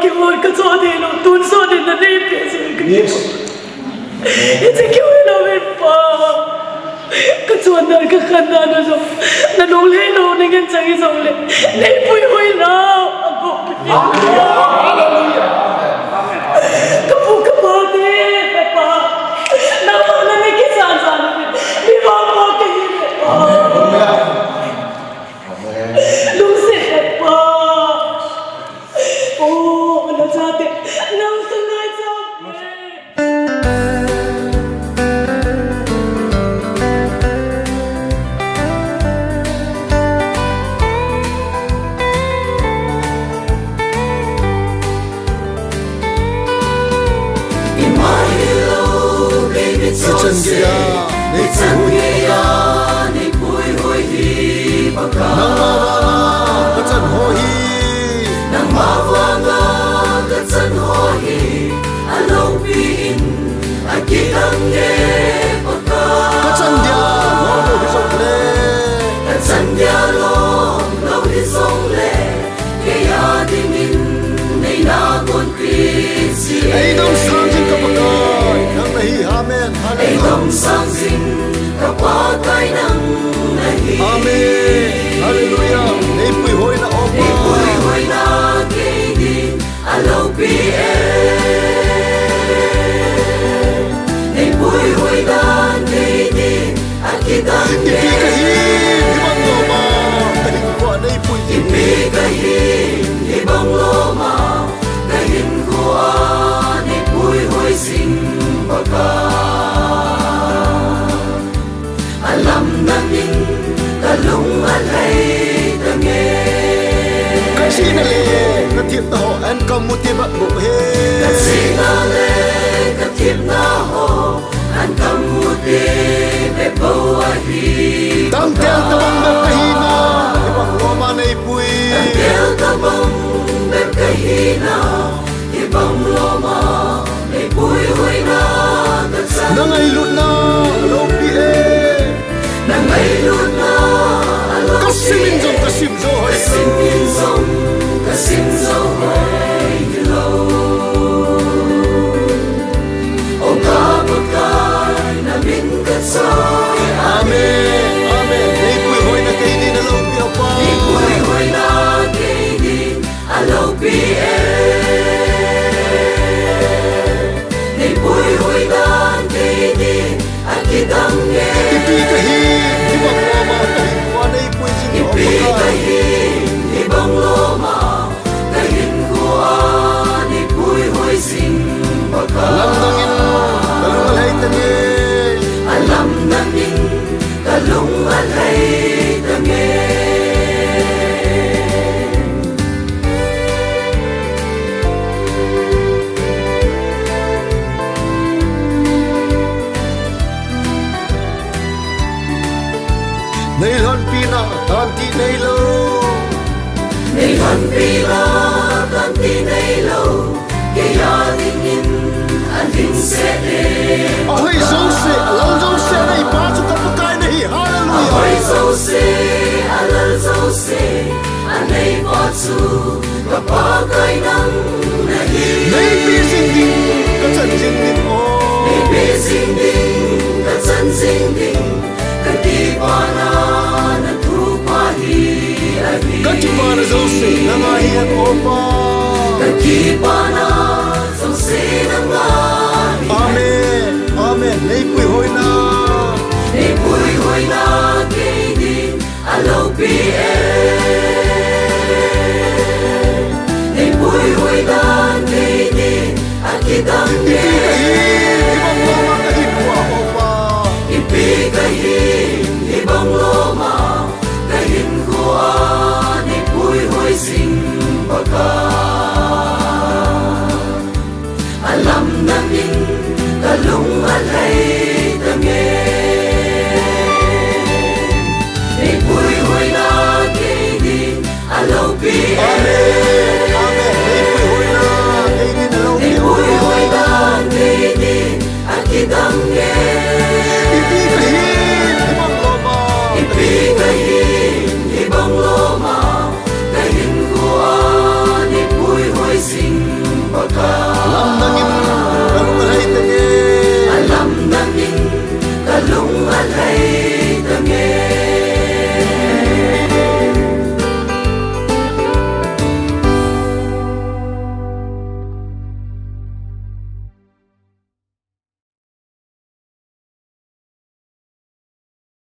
Kimor ka sa atin, tunso din na naipin sa Yes. Insecure namin pa. Katsuandar ka kanda na so. Nanulay na uningan sa isang ulit. Naipuy-huy na. Ako pinigyan. Kapag-kapatid. Pa. Naman na may kisaan sa amin. Di ba mo kayo? Lusit pa. Oh, ano sa atin? Nang sunay sa amin. Ni pui hoi hi baka Katsan hohi nang mawanga katsan hoi alo piin akitang ye baka Katsan dia Wano hisok le katsan dia long lo hisong le kaya dingin nay nagon krisi Ay dong sangin kapagay Nang nahihamen ay dong sangsin kapagay ng nahi Amen Hallelujah Naipuy hoy na opa Ipuy-huy na kainin alaw Ipuy-huy na kainin at kitang Ipikahin Ibang loma Kahin ko naipuy Ipikahin ibang loma Kahin ko ipuy-huy simbaga Alam namin kalungalay tangin Kasinali Katip na ho An kamutibat mo he Kasinale katip na ho Ang kamuti bebawahi Tangtel tabang berkahina Ibang loma naipuy Tangkel tabang berkahina Ibang loma may buhay na katsan Nangailot na Lopi Nangailot na alaw Kasimizong kasimzoy Kasimzong ay hilaw O kapagkay namin katsoy Amen Amen Naipuy hoy na kainin na lopi apa Ipuy-huy na kainin alaw Ipuy-huy na kainin at kitang Ipikahin Ibang loma Kahin ko naipuy sino Ipikahin ibang loma Kahin ko ipuy-huy simbaga Alam nangin Kalungalhay tangin Alam namin kalungalay tangin Nailhan pina Tanti nailo Naihan pila tanti nailaw Kaya tingin aling sede Ahoy Zose Alam Zose na ipasok kapagkay na hi Hallelujah Ahoy Zose, alal Zose Anay patsu kapagay ng nahi Naibising din Katsansing din Ibising din, katsansing din Katipa na nagtupahi ahi Katipa na Zose Nangahiyan opa Katipa na Zose ng ahi Amen Amen Naipuy hoy na Ipuy-huy na